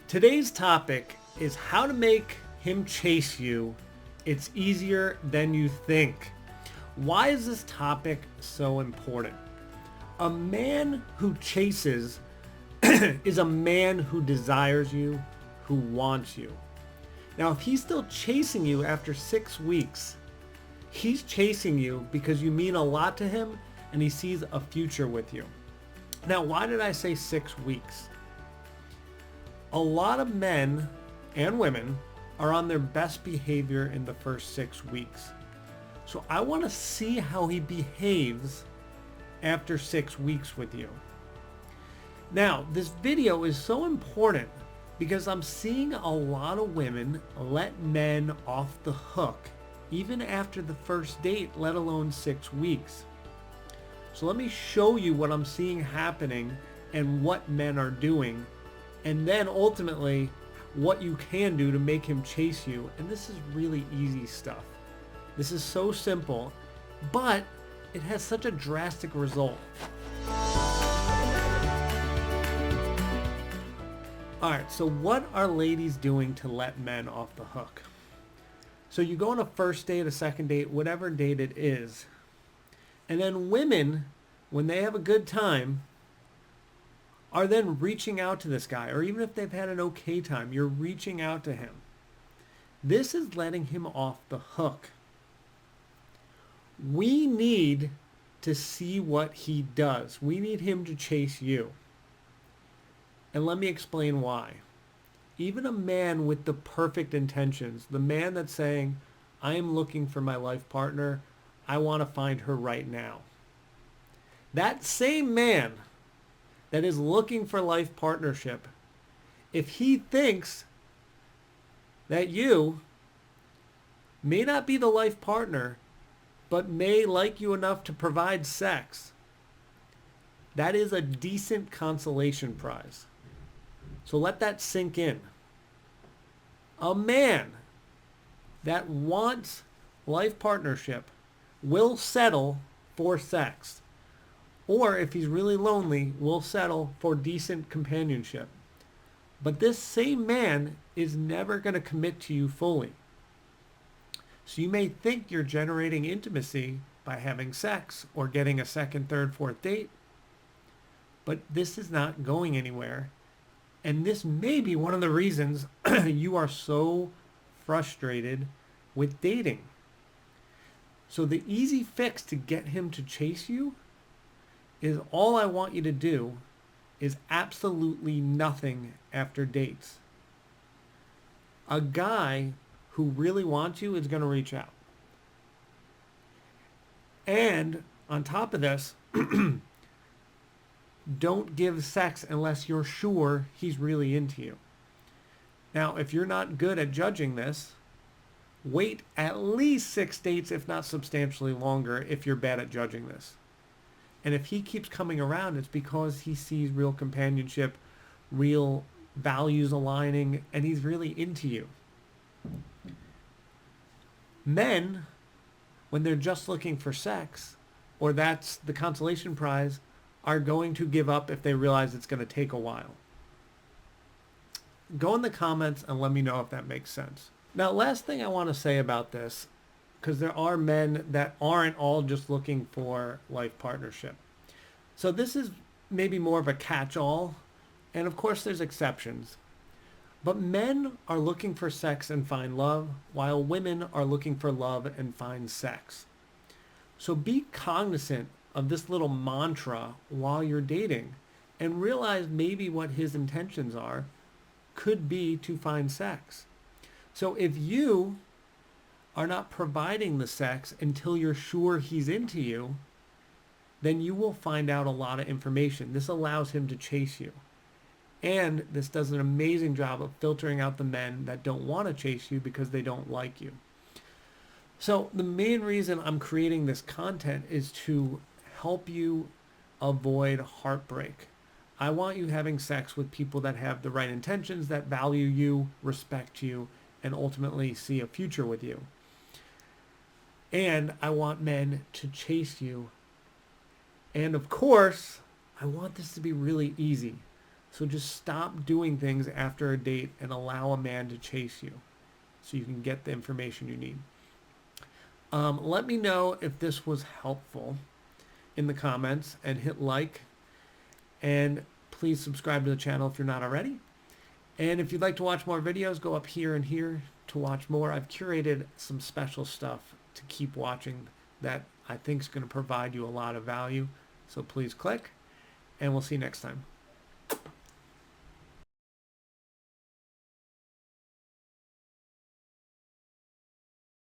Today's topic is how to make him chase you. It's easier than you think. Why is this topic so important? A man who chases is a man who desires you, who wants you. Now, if he's still chasing you after 6 weeks, he's chasing you because you mean a lot to him and he sees a future with you. Now, why did I say 6 weeks? A lot of men and women are on their best behavior in the first 6 weeks. So I want to see how he behaves after 6 weeks with you. Now, this video is so important because I'm seeing a lot of women let men off the hook even after the first date, let alone 6 weeks. So let me show you what I'm seeing happening and what men are doing, and then ultimately what you can do to make him chase you. And this is really easy stuff. This is so simple, but it has such a drastic result. Alright, so what are ladies doing to let men off the hook? So you go on a first date, a second date, whatever date it is, and then women, when they have a good time, are then reaching out to this guy, or even if they've had an okay time, you're reaching out to him. This is letting him off the hook. We need to see what he does. We need him to chase you. And let me explain why. Even a man with the perfect intentions, the man that's saying, I am looking for my life partner, I want to find her right now. That same man that is looking for life partnership, if he thinks that you may not be the life partner, but may like you enough to provide sex, that is a decent consolation prize. So let that sink in. A man that wants life partnership will settle for sex. Or if he's really lonely, will settle for decent companionship. But this same man is never going to commit to you fully. So you may think you're generating intimacy by having sex or getting a second, third, fourth date. But this is not going anywhere. And this may be one of the reasons you are so frustrated with dating. So the easy fix to get him to chase you is all I want you to do is absolutely nothing after dates. A guy who really wants you is going to reach out. And on top of this, don't give sex unless you're sure he's really into you. Now, if you're not good at judging this, wait at least 6 dates, if not substantially longer, if you're bad at judging this. And if he keeps coming around, it's because he sees real companionship, real values aligning, and he's really into you. Men, when they're just looking for sex, or that's the consolation prize, are going to give up if they realize it's going to take a while. Go in the comments and let me know if that makes sense. Now, last thing I want to say about this, because there are men that aren't all just looking for life partnership. So this is maybe more of a catch-all, and of course there's exceptions. But men are looking for sex and find love, while women are looking for love and find sex. So be cognizant of this little mantra while you're dating and realize maybe what his intentions are could be to find sex. So if you are not providing the sex until you're sure he's into you, then you will find out a lot of information. This allows him to chase you. And this does an amazing job of filtering out the men that don't want to chase you because they don't like you. So the main reason I'm creating this content is to help you avoid heartbreak. I want you having sex with people that have the right intentions, that value you, respect you, and ultimately see a future with you. And I want men to chase you. And of course, I want this to be really easy. So just stop doing things after a date and allow a man to chase you so you can get the information you need. Let me know if this was helpful in the comments and hit like, and please subscribe to the channel if you're not already. And if you'd like to watch more videos, go up here and here to watch more. I've curated some special stuff to keep watching that I think is going to provide you a lot of value. So please click, and we'll see you next time.